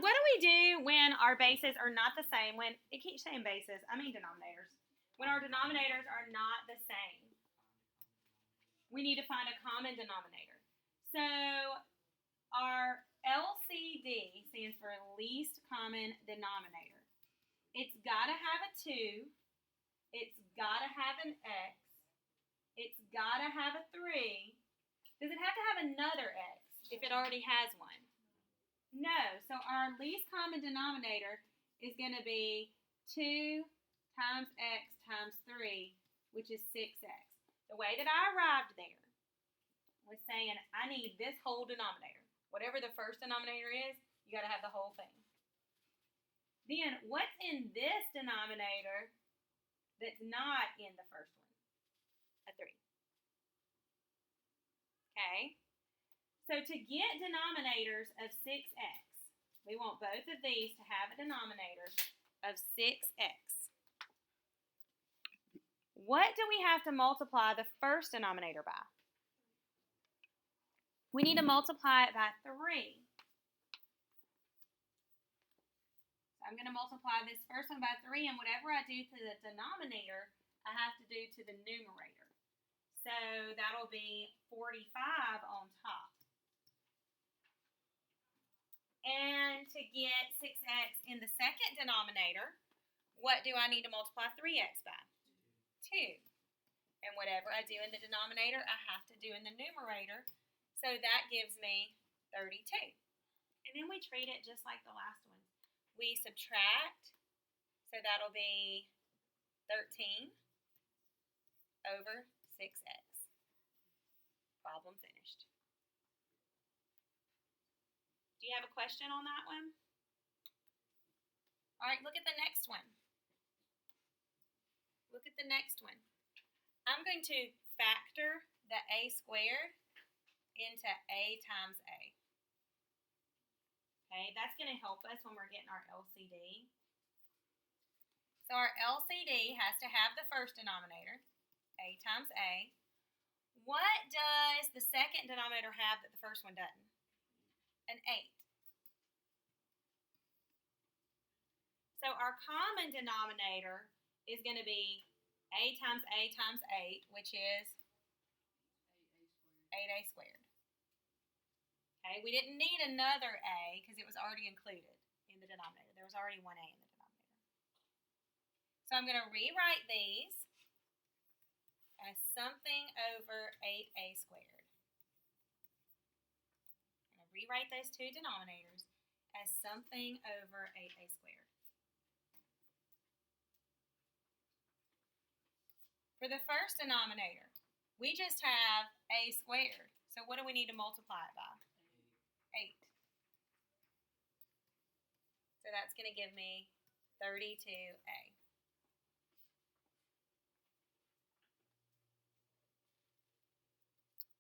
what do we do when our bases are not the same? When it keeps saying bases, I mean denominators. When our denominators are not the same, we need to find a common denominator. So our LCD stands for least common denominator. It's got to have a 2. It's got to have an X. It's got to have a 3. Does it have to have another X if it already has one? No. So our least common denominator is going to be 2 times X times 3, which is 6X. The way that I arrived there was saying I need this whole denominator. Whatever the first denominator is, you got to have the whole thing. Then what's in this denominator that's not in the first one? A 3. Okay? So to get denominators of 6x, we want both of these to have a denominator of 6x. What do we have to multiply the first denominator by? We need to multiply it by 3. So I'm going to multiply this first one by 3, and whatever I do to the denominator, I have to do to the numerator. So that'll be 45 on top. And to get 6x in the second denominator, what do I need to multiply 3x by? 2. And whatever I do in the denominator, I have to do in the numerator. So that gives me 32. And then we treat it just like the last one. We subtract, so that'll be 13 over 6x. Problem finished. Do you have a question on that one? All right, look at the next one. Look at the next one. I'm going to factor the a squared into a times a. Okay, that's going to help us when we're getting our LCD. So our LCD has to have the first denominator, a times a. What does the second denominator have that the first one doesn't? An 8. So our common denominator is going to be a times 8, which is 8a squared. Okay, we didn't need another a because it was already included in the denominator. There was already one a in the denominator. So I'm going to rewrite these as something over 8a squared. I'm going to rewrite those two denominators as something over 8a squared. For the first denominator, we just have a squared. So what do we need to multiply it by? 8. So that's going to give me 32a.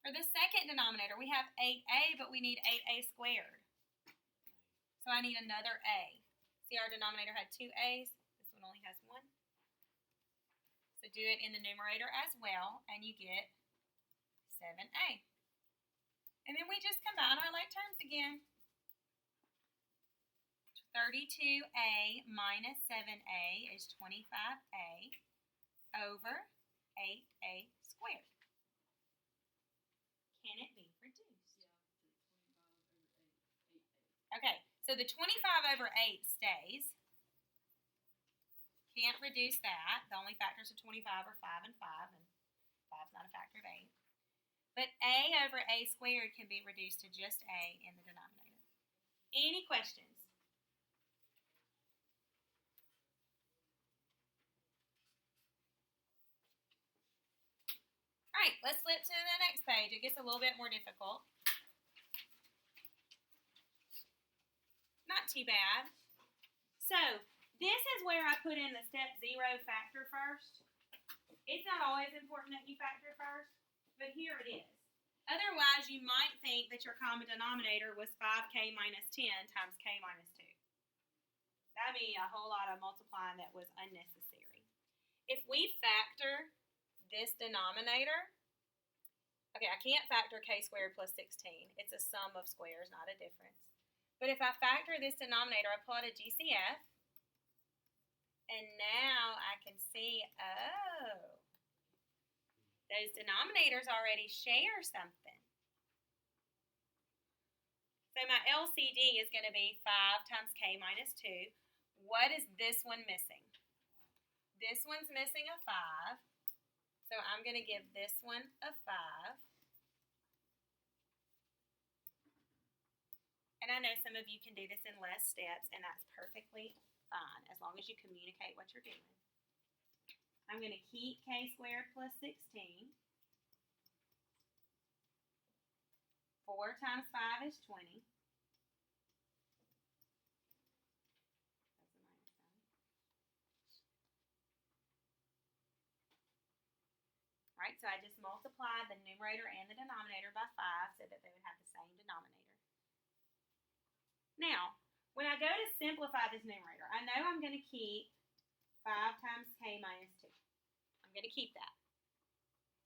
For the second denominator, we have 8a, but we need 8a squared. So I need another a. See, our denominator had 2 a's. This one only has 1. So do it in the numerator as well, and you get 7a. And then we just combine our like terms again. 32a minus 7a is 25a over 8a squared. Can it be reduced? Okay, so the 25 over 8 stays. Can't reduce that. The only factors of 25 are 5 and 5, and 5 is not a factor of 8. But a over a squared can be reduced to just a in the denominator. Any questions? All right, let's flip to the next page. It gets a little bit more difficult. Not too bad. So, this is where I put in the step 0 factor first. It's not always important that you factor first, but here it is. Otherwise, you might think that your common denominator was 5k minus 10 times k minus 2. That would be a whole lot of multiplying that was unnecessary. If we factor this denominator, okay, I can't factor k squared plus 16. It's a sum of squares, not a difference. But if I factor this denominator, I pull out a GCF, and now I can see, oh, those denominators already share something. So my LCD is going to be 5 times k minus 2. What is this one missing? This one's missing a 5. So I'm going to give this one a 5. And I know some of you can do this in less steps, and that's perfectly fine as long as you communicate what you're doing. I'm going to keep k squared plus 16. 4 times 5 is 20. All right, so I just multiplied the numerator and the denominator by 5 so that they would have the same denominator. Now, when I go to simplify this numerator, I know I'm going to keep 5 times k minus 2. I'm going to keep that.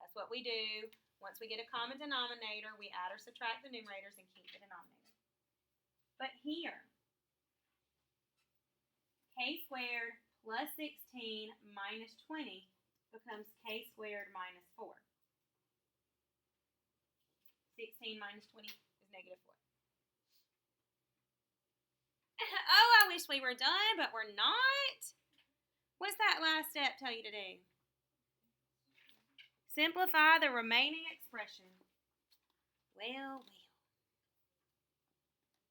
That's what we do. Once we get a common denominator, we add or subtract the numerators and keep the denominator. But here, k squared plus 16 minus 20 becomes k squared minus 4. 16 minus 20 is negative 4. Oh, I wish we were done, but we're not. What's that last step tell you to do? Simplify the remaining expression. Well.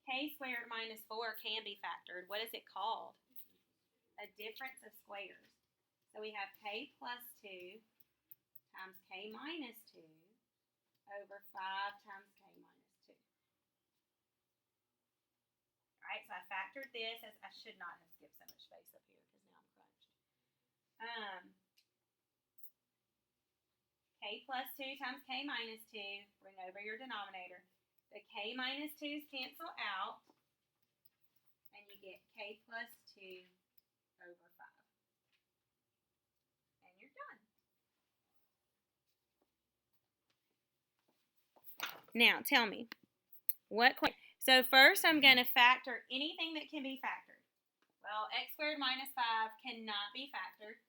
K squared minus 4 can be factored. What is it called? A difference of squares. So we have k plus 2 times k minus 2 over 5 times k minus 2. All right, so I factored this. As I should not have skipped so much space up here because now I'm crunched. K plus 2 times k minus 2, bring over your denominator. The k minus 2's cancel out, and you get k plus 2 over 5. And you're done. Now, tell me, so first I'm going to factor anything that can be factored. Well, x squared minus 5 cannot be factored.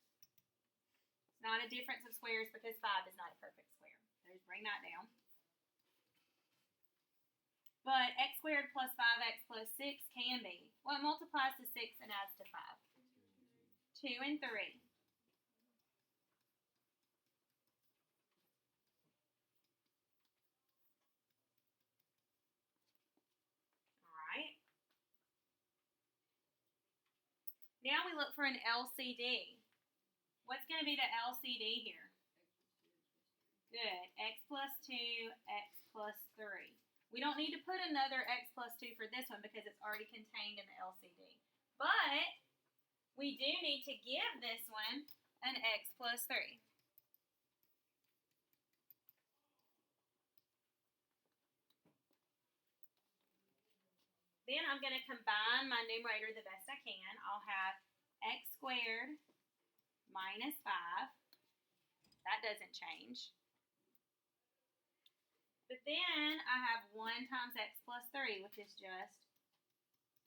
It's not a difference of squares because 5 is not a perfect square. So just bring that down. But x squared plus 5x plus 6 can be. What multiplies to 6 and adds to 5? 2 and 3. Now we look for an LCD. What's going to be the LCD here? Good. X plus 2, x plus 3. We don't need to put another x plus 2 for this one because it's already contained in the LCD. But we do need to give this one an x plus 3. Then I'm going to combine my numerator the best I can. I'll have x squared minus 5. That doesn't change. But then I have 1 times x plus 3, which is just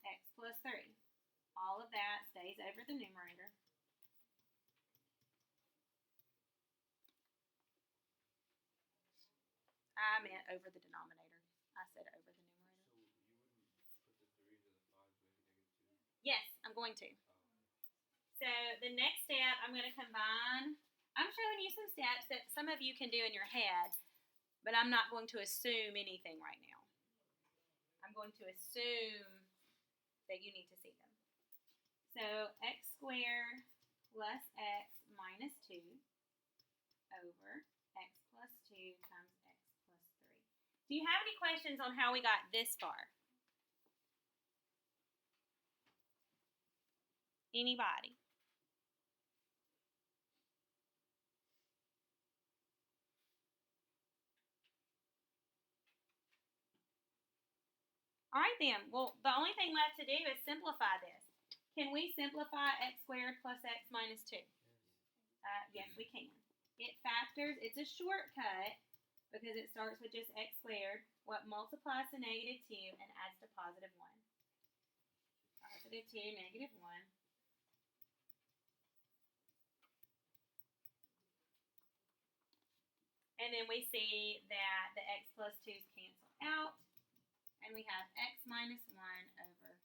x plus 3. All of that stays over the numerator. I meant over the denominator. I said over the numerator. Yes, I'm going to. So the next step, I'm going to combine. I'm showing you some steps that some of you can do in your head, but I'm not going to assume anything right now. I'm going to assume that you need to see them. So x squared plus x minus 2 over x plus 2 times x plus 3. Do you have any questions on how we got this far? Anybody? All right then. Well, the only thing left to do is simplify this. Can we simplify x squared plus x minus 2? Yes, we can. It factors. It's a shortcut because it starts with just x squared. What multiplies to negative 2 and adds to positive 1? positive 2, negative 1. And then we see that the x plus 2's cancel out. And we have x minus 1 over